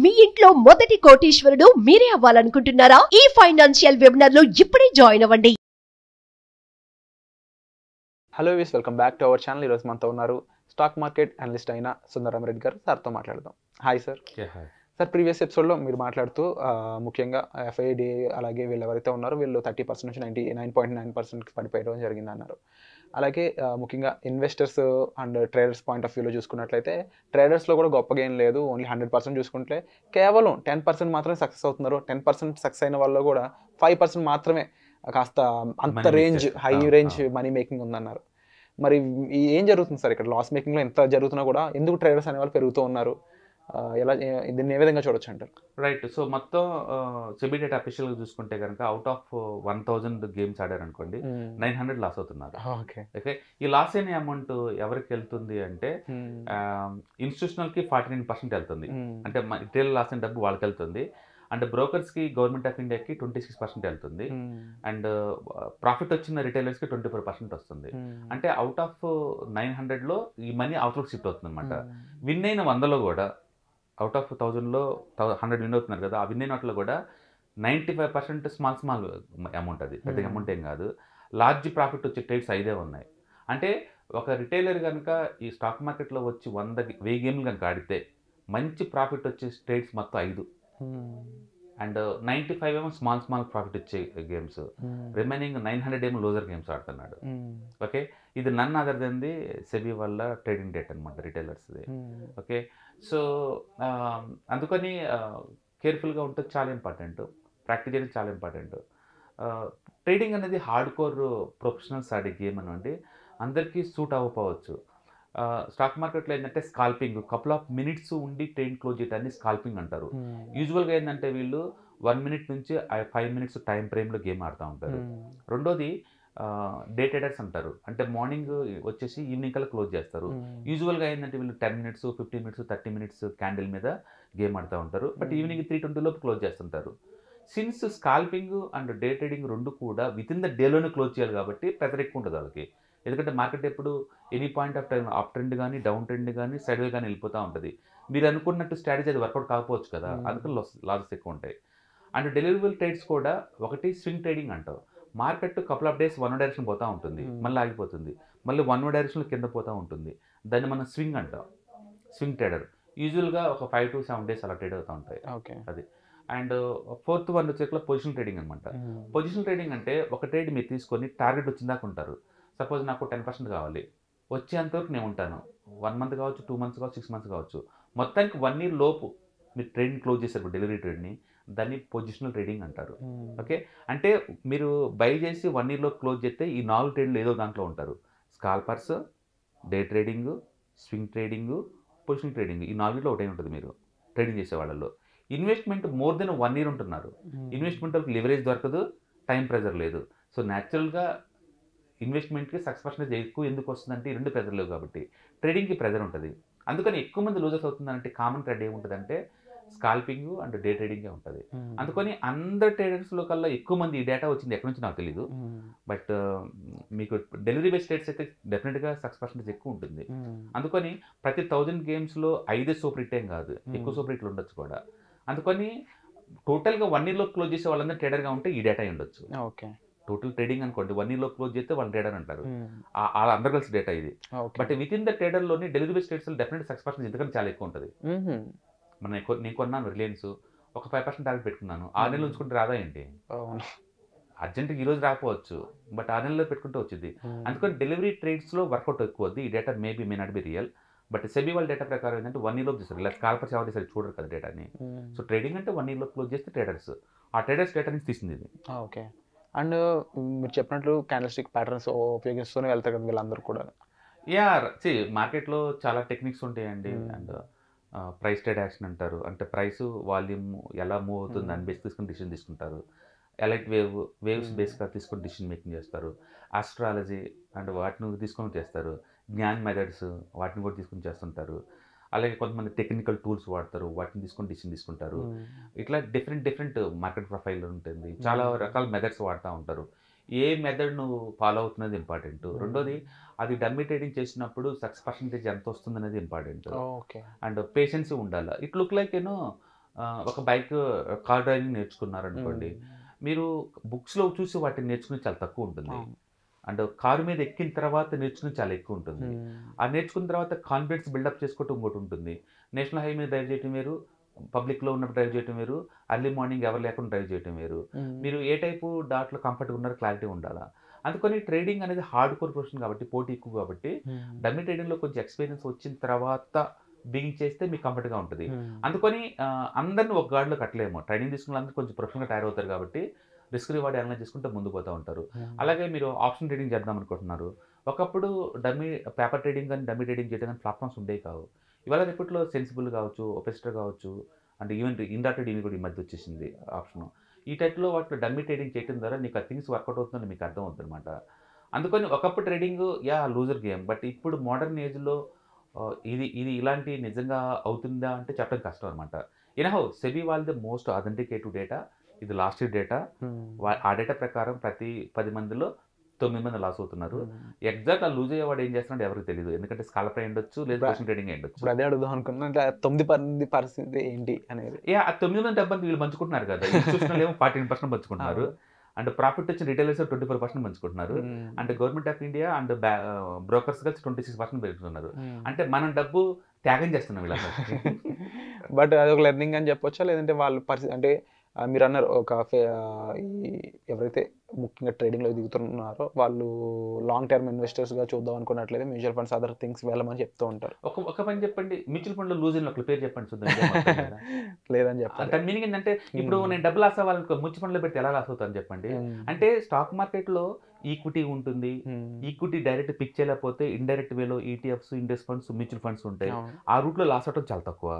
మీ ఇంట్లో మొదటి కోటీశ్వరుడు మీరే అవ్వాలనుకుంటున్నారా? ఈ ఫైనాన్షియల్ వెబినార్ లో ఇప్పుడే జాయిన్ అవ్వండి. హలో వీస్, welcome back to our channel. ఈరోజు మనతో ఉన్నారు స్టాక్ మార్కెట్ అనలిస్ట్ అయిన సుందరరామరెడ్డి గారు. సార్తో మాట్లాడదాం. Hi sir. సార్, ప్రీవియస్ ఎపిసోడ్లో మీరు మాట్లాడుతూ ముఖ్యంగా ఎఫ్ఐడి అలాగే వీళ్ళు ఎవరైతే ఉన్నారో వీళ్ళు 30% నుంచి 99.9% పడిపోయడం జరిగింది అన్నారు. అలాగే ముఖ్యంగా investors and traders point of వ్యూలో చూసుకున్నట్లయితే ట్రేడర్స్లో కూడా గొప్పగా ఏం లేదు. ఓన్లీ 100% చూసుకుంటే కేవలం 10% మాత్రమే సక్సెస్ అవుతున్నారు. 10% సక్సెస్ అయిన వాళ్ళు కూడా 5% మాత్రమే కాస్త అంత range high range money making ఉందన్నారు. మరి ఏం జరుగుతుంది సార్ ఇక్కడ? లాస్ మేకింగ్లో ఎంత జరుగుతున్నా కూడా ఎందుకు ట్రేడర్స్ అనేవాళ్ళు పెరుగుతూ ఉన్నారు? ఎలా దీన్ని ఏ విధంగా చూడొచ్చు అంటారు? రైట్. సో మొత్తం సెబీ డేటా అఫీషియల్గా చూసుకుంటే కనుక అవుట్ ఆఫ్ 1000 గేమ్స్ ఆడారు అనుకోండి, 900 లాస్ అవుతున్నారు. ఓకే, ఈ లాస్ అయిన అమౌంట్ ఎవరికి వెళ్తుంది అంటే ఇన్స్టిట్యూషనల్కి 49% వెళ్తుంది. అంటే రిటైల్ లాస్ అయిన డబ్బు వాళ్ళకి వెళ్తుంది. అండ్ బ్రోకర్స్కి గవర్నమెంట్ ఆఫ్ ఇండియాకి 26% వెళ్తుంది. అండ్ ప్రాఫిట్ వచ్చిన రిటైలర్స్కి 24% వస్తుంది. అంటే అవుట్ ఆఫ్ 900లో ఈ మనీ అవుట్లోకి షిఫ్ట్ అవుతుంది అనమాట. విన్ అయిన 100లో కూడా అవుట్ ఆఫ్ 1000లో 100 విన్ అవుతున్నారు కదా, ఆ విన్ అయిన వాటిలో కూడా 95% స్మాల్ అమౌంట్. అది పెద్ద అమౌంట్ ఏం కాదు. లార్జ్ ప్రాఫిట్ వచ్చే ట్రేడ్స్ 5 ఉన్నాయి. అంటే ఒక రిటైలర్ కనుక ఈ స్టాక్ మార్కెట్లో వచ్చి 1000 గేమ్లు కనుక ఆడితే మంచి ప్రాఫిట్ వచ్చే ట్రేడ్స్ మొత్తం 5. అండ్ 95 ఏమో స్మాల్ ప్రాఫిట్ వచ్చే గేమ్స్. రిమైనింగ్ 900 ఏమో లోజర్ గేమ్స్ ఆడుతున్నాడు. ఓకే, ఇది none other than the SEBI వల్ల ట్రేడింగ్ డేట్ అనమాట రిటైలర్స్ది. ఓకే, సో అందుకని కేర్ఫుల్గా ఉంటే చాలా ఇంపార్టెంట్. ప్రాక్టీస్ చేయడం చాలా ఇంపార్టెంట్. ట్రేడింగ్ అనేది హార్డ్ కోర్ ప్రొఫెషనల్స్ ఆడే గేమ్ అనండి, అందరికీ సూట్ అవ్వకపోవచ్చు. స్టాక్ మార్కెట్లో ఏంటంటే స్కాల్పింగ్, కపుల్ ఆఫ్ మినిట్స్ ఉండి ట్రేడ్ క్లోజ్ చేయడాన్ని స్కాల్పింగ్ అంటారు. యూజువల్గా ఏంటంటే వీళ్ళు 1 మినిట్ నుంచి 5 మినిట్స్ టైం ఫ్రేమ్లో గేమ్ ఆడుతూ ఉంటారు. రెండోది డే ట్రేడర్స్ అంటారు. అంటే మార్నింగ్ వచ్చేసి ఈవినింగ్ కల్లా క్లోజ్ చేస్తారు. యూజువల్గా ఏంటంటే వీళ్ళు 10 మినిట్స్ 15 మినిట్స్ 30 మినిట్స్ క్యాండిల్ మీద గేమ్ ఆడుతూ ఉంటారు. బట్ ఈవినింగ్ 3:20 లోపు క్లోజ్ చేస్తుంటారు. Since scalping and day trading రెండు కూడా విత్ ఇన్ ద డేలోనే క్లోజ్ చేయాలి కాబట్టి ప్రెజర్ ఎక్కువ ఉంటుంది వాళ్ళకి. ఎందుకంటే మార్కెట్ ఎప్పుడు any point of time up trend కానీ డౌన్ ట్రెండ్ కానీ సైడ్ వే కానీ వెళ్ళిపోతూ ఉంటుంది. మీరు అనుకున్నట్టు స్ట్రాటజీ అది వర్కౌట్ కాకపోవచ్చు కదా, అందుకని లాసెస్ ఎక్కువ ఉంటాయి. అండ్ డెలివరబుల్ ట్రేడ్స్ కూడా ఒకటి స్వింగ్ ట్రేడింగ్ అంటాం. Market couple of days one direction పోతూ ఉంటుంది, మళ్ళీ ఆగిపోతుంది, మళ్ళీ వన్ డైరెక్షన్లో కింద పోతూ ఉంటుంది. దాన్ని మనం స్వింగ్ అంటాం. స్వింగ్ ట్రేడర్ యూజువల్గా ఒక 5 to 7 డేస్ అలా ట్రేడ్ అవుతూ ఉంటాయి. ఓకే, అది. అండ్ ఫోర్త్ వన్ వచ్చేట్లా పొజిషన్ ట్రేడింగ్ అనమాట. పొజిషన్ ట్రేడింగ్ అంటే ఒక ట్రేడ్ మీరు తీసుకొని టార్గెట్ వచ్చిందాకా ఉంటారు. సపోజ్ నాకు 10% కావాలి, వచ్చేంతవరకు నేను ఉంటాను. 1 మంత్ కావచ్చు, 2 మంత్స్ కావచ్చు, 6 మంత్స్ కావచ్చు. మొత్తానికి 1 year లోపు మీరు ట్రేడింగ్ క్లోజ్ చేశారు డెలివరీ ట్రేడ్ని, దాన్ని పొజిషనల్ ట్రేడింగ్ అంటారు. ఓకే, అంటే మీరు బై చేసి 1 year లోపు క్లోజ్ చేస్తే ఈ 4 ట్రేడ్లు ఏదో దాంట్లో ఉంటారు. Scalpers, day trading, swing trading, positional trading, ఈ 4లో ఒకటే ఉంటుంది మీరు ట్రేడింగ్ చేసే వాళ్ళలో. ఇన్వెస్ట్మెంట్ మోర్ దెన్ 1 year ఉంటున్నారు. ఇన్వెస్ట్మెంట్ వాళ్ళకి లివరేజ్ దొరకదు, టైం ప్రెజర్ లేదు. సో న్యాచురల్గా ఇన్వెస్ట్మెంట్కి సక్సెస్ ఎక్కువ ఎందుకు వస్తుందంటే ఈ రెండు ప్రెజర్ లేవు కాబట్టి. ట్రేడింగ్కి ప్రెజర్ ఉంటుంది. అందుకని ఎక్కువ మంది లూజర్స్ అవుతుందంటే కామన్ ట్రెండ్ ఏముంటుందంటే స్కాల్పింగ్ అండ్ డే ట్రేడింగే ఉంటుంది. అందుకని అందరు ట్రేడర్స్లో కల్లా ఎక్కువ మంది ఈ డేటా వచ్చింది ఎక్కడి నుంచి నాకు తెలియదు. బట్ మీకు డెలివరీ బేస్డ్ ట్రేడ్స్ అయితే డెఫినెట్గా సక్సెస్ ఎక్కువ ఉంటుంది. అందుకని ప్రతి 1000 గేమ్స్లో 5 సూపర్ హిట్ ఏం కాదు, ఎక్కువ సూపర్ హిట్లు ఉండొచ్చు కూడా. అందుకని టోటల్గా 1 year లో క్లోజ్ చేసే వాళ్ళందరూ ట్రేడర్గా ఉంటే ఈ డేటా ఉండొచ్చు. ఓకే, టోటల్ ట్రేడింగ్ అనుకోండి 1 year లో క్లోజ్ చేస్తే వాళ్ళు ట్రేడర్ అంటారు. అందరు కలిసి డేటా ఇది. బట్ విత్ ఇన్ ద ట్రేడర్లోని delivery based trades definite success ఎందుకంటే చాలా ఎక్కువ ఉంటుంది. నేను కొన్నాను రిలయన్స్, ఒక 5% టార్గెట్ పెట్టుకున్నాను. 6 నెలలు ఉంచుకుంటే రాదా ఏంటి? అర్జెంట్గా ఈరోజు రాకపోవచ్చు, బట్ 6 నెలల్లో పెట్టుకుంటే వచ్చింది. అందుకని డెలివరీ ట్రేడ్స్లో వర్కౌట్ ఎక్కువ వద్దు. ఈ data maybe may not be real, but SEBI వాళ్ళ డేటా ప్రకారం ఏంటంటే 1 year లోపు చేస్తారు. ఇలా స్కాల్పర్స్ ఎవరు చేస్తారు చూడరు కదా డేటాని. సో ట్రేడింగ్ అంటే 1 year లోపు క్లోజ్ చేస్తే ట్రేడర్స్, ఆ ట్రేడర్స్ డేటా నుంచి తీసింది ఇది. ఓకే, అండ్ మీరు చెప్పినట్లు క్యాండిల్స్టిక్ ప్యాటర్న్స్ ఉపయోగిస్తూనే వెళ్తారు కదా వీళ్ళందరూ కూడా. మార్కెట్లో చాలా టెక్నిక్స్ ఉంటాయండి. అండ్ ప్రైస్ ట్రేడ్ యాక్షన్ అంటారు. అంటే ప్రైస్ వాల్యూమ్ ఎలా మూవ్ అవుతుంది దాన్ని బేస్ తీసుకుని డిసిషన్ తీసుకుంటారు. ఎలైట్ వేవ్స్ బేస్గా తీసుకొని డిసిషన్ మేకింగ్ చేస్తారు. ఆస్ట్రాలజీ అండ్ వాటిని తీసుకొని చేస్తారు. జ్ఞాన్ మెథడ్స్ వాటిని కూడా తీసుకొని చేస్తుంటారు. అలాగే కొంతమంది టెక్నికల్ టూల్స్ వాడతారు, వాటిని తీసుకొని డిసిషన్ తీసుకుంటారు. ఇట్లా డిఫరెంట్ మార్కెట్ ప్రొఫైల్ ఉంటుంది. చాలా రకాల మెథడ్స్ వాడుతూ ఉంటారు. ఏ మెథడ్ నువ్వు ఫాలో అవుతున్నది ఇంపార్టెంట్. రెండోది అది డమ్మీ ట్రేడింగ్ చేసినప్పుడు సక్సెస్ పర్సెంటేజ్ ఎంత వస్తుంది అనేది ఇంపార్టెంట్. అండ్ పేషెన్స్ ఉండాలి. ఇట్ లుక్ లైక్ ఒక బైక్ కార్ డ్రైవింగ్ నేర్చుకున్నారు అనుకోండి, మీరు బుక్స్లో చూసి వాటిని నేర్చుకుని చాలా తక్కువ ఉంటుంది. అండ్ కారు మీద ఎక్కిన తర్వాత నేర్చుకుని చాలా ఎక్కువ ఉంటుంది. ఆ నేర్చుకున్న తర్వాత కాన్ఫిడెన్స్ బిల్డప్ చేసుకోవటం ఇంకోటి ఉంటుంది. నేషనల్ హైవే మీద డ్రైవ్ చేయడం వేరు, పబ్లిక్లో ఉన్నప్పుడు డ్రైవ్ చేయడం వేరు, అర్లీ మార్నింగ్ ఎవరు లేకుండా డ్రైవ్ చేయడం వేరు. మీరు ఏ టైపు డాట్లో కంఫర్ట్గా ఉన్నారో క్లారిటీ ఉండాలా. అందుకని ట్రేడింగ్ అనేది హార్డ్ కోర్ ప్రొఫెషన్ కాబట్టి, పోటీ ఎక్కువ కాబట్టి, డమ్మీ ట్రేడింగ్లో కొంచెం ఎక్స్పీరియన్స్ వచ్చిన తర్వాత బిగిన్ చేస్తే మీకు కంఫర్ట్గా ఉంటుంది. అందుకని అందరినీ ఒక గాడిలో కట్టలేము. ట్రైనింగ్ తీసుకున్న అందరూ కొంచెం ప్రొఫెషనల్గా తయారవుతారు కాబట్టి రిస్క్ రివార్డ్ అనలైజ్ చేసుకుంటే ముందుకు పోతూ ఉంటారు. అలాగే మీరు ఆప్షన్ ట్రేడింగ్ చేద్దాం అనుకుంటున్నారు. ఒకప్పుడు డమ్మీ పేపర్ ట్రేడింగ్ కానీ డమ్మీ ట్రేడింగ్ చేయడం కానీ ప్లాట్ఫామ్స్ ఉండేవి కావు. ఇవాళ రేపట్లో సెన్సిబుల్ కావచ్చు, ఒపెస్టర్ కావచ్చు, అంటే ఈవెన్ ఇండా ట్రేడింగ్ కూడా ఈ మధ్య వచ్చేసింది ఆప్షన్. ఈ టైప్లో వాటిలో డమ్మీ ట్రేడింగ్ చేయడం ద్వారా నీకు ఆ థింగ్స్ వర్కౌట్ అవుతుందని మీకు అర్థం అవుతుంది అనమాట. అందుకని ఒకప్పుడు ట్రేడింగ్ లూజర్ గేమ్, బట్ ఇప్పుడు మోడర్న్ ఏజ్లో ఇది ఇలాంటి నిజంగా అవుతుందా అంటే చెప్పడం కష్టం అనమాట. ఎనహౌ సెబీ వాళ్ళది మోస్ట్ అథెంటికేటివ్ డేటా, ఇది లాస్ట్ ఇయర్ డేటా. ఆ డేటా ప్రకారం ప్రతి 10 మందిలో 9 మంది లాస్ అవుతున్నారు. ఎగ్జాక్ట్ ఆ లూజ్ అయ్యేవాడు ఏం చేస్తున్నాడు ఎవరికి తెలియదు, ఎందుకంటే స్కాల్ప్ అయి ఉండొచ్చు, లేదా ఆప్షన్ ట్రేడింగ్ అయి ఉండొచ్చు. అదే అడుగుదాం అనుకున్నా, 9 మంది పరిస్థితి ఏంటి అనేది. ఆ 9 మంది డబ్బులు వీళ్ళు పంచుకుంటున్నారు కదా, ఇన్స్టిట్యూషనల్ ఏమో 14% పంచుకుంటున్నారు, అండ్ ప్రాఫిట్ వచ్చి రిటైలర్స్ 24% పంచుకుంటున్నారు, and government of India and brokers కలిసి 26% పెరుగుతున్నారు. అంటే మనం డబ్బు త్యాగం చేస్తున్నాం వీళ్ళ. బట్ అది ఒక లెర్నింగ్ అని చెప్పొచ్చా, లేదంటే వాళ్ళ పరిస్థితి అంటే మీరు అన్నారు ఎవరైతే ముఖ్యంగా ట్రేడింగ్లో దిగుతున్నారో వాళ్ళు లాంగ్ టర్మ్ ఇన్వెస్టర్స్గా చూద్దాం అనుకున్నట్లయితే మ్యూచువల్ ఫండ్స్ అదర్ థింగ్స్ వెళ్ళమని చెప్తూ ఉంటారు. ఒక పని చెప్పండి, మ్యూచువల్ ఫండ్లో లూజ్ అయిన ఒక పేరు చెప్పండి చూద్దాం. లేదని చెప్పండి. దాని మీనింగ్ ఏంటంటే ఇప్పుడు నేను డబ్బు లాస్ అవ్వాలనుకో మ్యూచువల్ ఫండ్లో పెడితే ఎలా లాస్ అవుతాను చెప్పండి. అంటే స్టాక్ మార్కెట్లో ఈక్విటీ ఉంటుంది, ఈక్విటీ డైరెక్ట్ పిక్ చేయలేకపోతే ఇండైరెక్ట్ వేలో ETFs, index funds, mutual funds ఉంటాయి. ఆ రూట్లో లాస్ అవడం చాలా తక్కువ.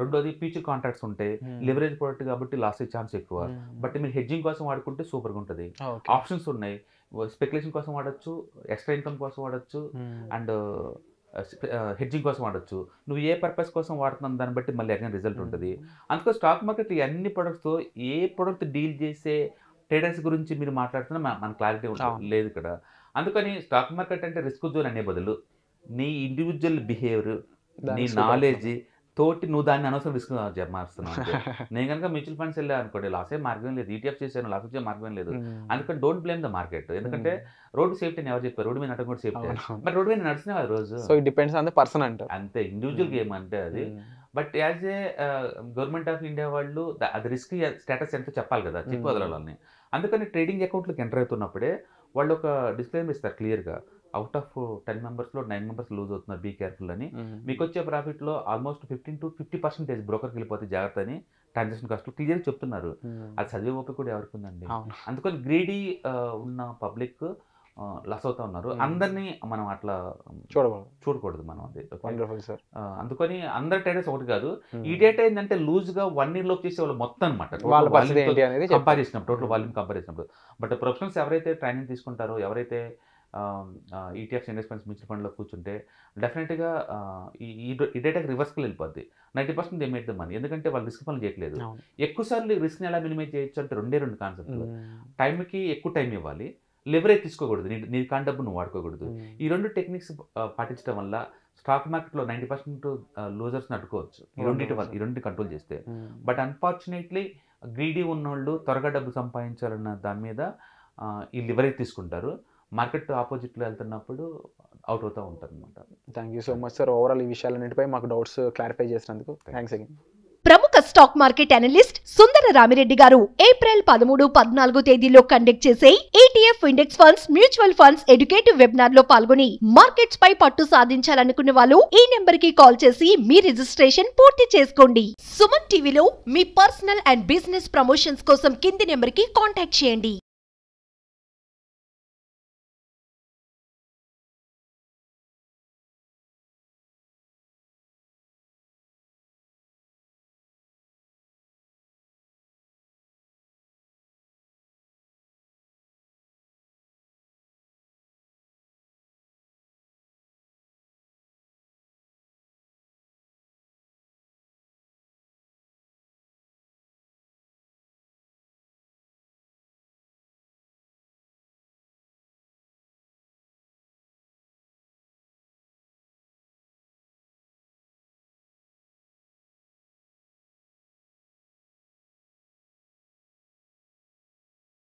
రెండోది ఫ్యూచర్ కాంట్రాక్ట్స్ ఉంటాయి, లివరేజ్ ప్రోడక్ట్ కాబట్టి లాస్ అయ్యే ఛాన్స్ ఎక్కువ. బట్ మీరు హెడ్జింగ్ కోసం వాడుకుంటే సూపర్గా ఉంటుంది. ఆప్షన్స్ ఉన్నాయి, స్పెక్యులేషన్ కోసం వాడచ్చు, ఎక్స్ట్రా ఇన్కమ్ కోసం వాడచ్చు, అండ్ హెడ్జింగ్ కోసం వాడచ్చు. నువ్వు ఏ పర్పస్ కోసం వాడుతున్నావు దాన్ని బట్టి మళ్ళీ అగైన్ రిజల్ట్ ఉంటుంది. అందుకో స్టాక్ మార్కెట్ ఈ అన్ని ప్రొడక్ట్స్తో ఏ ప్రొడక్ట్ డీల్ చేసే ట్రేడర్స్ గురించి మీరు మాట్లాడుతున్నా మన క్లారిటీ లేదు ఇక్కడ. అందుకని స్టాక్ మార్కెట్ అంటే రిస్క్ జోన్ అనే బదులు నీ ఇండివిజువల్ బిహేవియర్, నీ నాలెడ్జ్ తోటి నువ్వు దాన్ని అనవసరం రిస్క్ మారుస్తున్నావు. నేను కనుక మ్యూచువల్ ఫండ్స్ వెళ్ళా అనుకోండి, లాస్ అయ్యే మార్గం లేదు, ఈటీఎఫ్ చేశాను లాస్ వచ్చే మార్గం లేదు. అందుకని డోంట్ బ్లేమ్ ద మార్కెట్. ఎందుకంటే రోడ్డు సేఫ్టీ అని ఎవరు చెప్పారు, రోడ్డు మీద నడక కూడా సేఫ్టీ, బట్ రోడ్డు మీద నడిచినా అది రోజు. So it depends on the person అంటే అంతే, ఇండివిజువల్ గేమ్ అంటే అది. But as a government of India వాళ్ళు అది రిస్క్ స్టేటస్ ఎంతో చెప్పాలి కదా, చెప్పి వదలాలని. అందుకని ట్రేడింగ్ అకౌంట్లోకి ఎంటర్ అవుతున్నప్పుడే వాళ్ళు ఒక డిస్క్లైమర్ ఇస్తారు క్లియర్గా, అవుట్ ఆఫ్ 10 మెంబర్స్లో 9 మెంబర్స్ లూజ్ అవుతున్నారు, బీ కేర్ఫుల్ అని. మీకు వచ్చే ప్రాఫిట్లో ఆల్మోస్ట్ 15 to 50% బ్రోకర్కి వెళ్ళిపోతే జాగ్రత్త అని ట్రాన్సాక్షన్ కాస్ట్లో క్లియర్గా చెప్తున్నారు. అది చదివే ఓపిక కూడా ఎవరికి ఉందండి. అందుకని గ్రీడీ ఉన్న పబ్లిక్ లాస్ అవుతా ఉన్నారు. అందరినీ మనం అట్లా చూడకూడదు మనం. అది అందుకని అందరి ట్రేడర్స్ ఒకటి కాదు. ఈ డేటా ఏంటంటే లూజ్గా 1 year లోపు చేసే వాళ్ళు మొత్తం అనమాట, కంపేర్ చేసినప్పుడు, టోటల్ వాల్యూమ్ కంపేర్ చేసినప్పుడు. బట్ ప్రొఫెషనల్స్ ఎవరైతే ట్రైనింగ్ తీసుకుంటారో, ఎవరైతే ఈటీఎఫ్స్, ఇండెక్స్ ఫండ్స్, మ్యూచువల్ ఫండ్లో కూర్చుంటే డెఫినెట్గా ఈ డేటాకి రివర్స్కి వెళ్ళిపోద్ది. 90% దే మేడ్ ద మనీ, ఎందుకంటే వాళ్ళు రిస్క్ పనులు చేయట్లేదు. ఎక్కువసార్లు రిస్క్ని ఎలా మినిమైజ్ చేయొచ్చు అంటే రెండు కాన్సెప్ట్లు. టైంకి ఎక్కువ టైం ఇవ్వాలి, లెవరేజ్ తీసుకోకూడదు, నీ కాని డబ్బు నువ్వు వాడుకోకూడదు. ఈ 2 టెక్నిక్స్ పాటించడం వల్ల స్టాక్ మార్కెట్లో 90% లూజర్స్ని అడ్డుకోవచ్చు, ఈ రెండు కంట్రోల్ చేస్తే. బట్ అన్ఫార్చునేట్లీ గ్రీడీ ఉన్నోళ్ళు త్వరగా డబ్బు సంపాదించాలన్న దాని మీద ఈ లివరేజ్ తీసుకుంటారు. మార్కెట్ ఆపోజిట్లో వెళ్తున్నప్పుడు అవుట్ అవుతూ ఉంటారు అనమాట. Thank you so much sir, overall ఈ విషయాలన్నిటిపై మాకు డౌట్స్ క్లారిఫై చేసినందుకు థ్యాంక్స్ అగైన్. ప్రముఖ స్టాక్ మార్కెట్ అనలిస్ట్ సుందర రామిరెడ్డి గారు ఏప్రిల్ 13, 14 తేదీలో కండక్ట్ చేసే ETF index funds, mutual funds educative webinar లో పాల్గొని మార్కెట్స్ పై పట్టు సాధించాలనుకున్న వాళ్ళు ఈ నెంబర్ కి కాల్ చేసి మీ రిజిస్ట్రేషన్ పూర్తి చేసుకోండి. సుమన్ టీవీలో మీ పర్సనల్ అండ్ బిజినెస్ ప్రమోషన్స్ కోసం కింది నెంబర్ కి కాంటాక్ట్ చేయండి.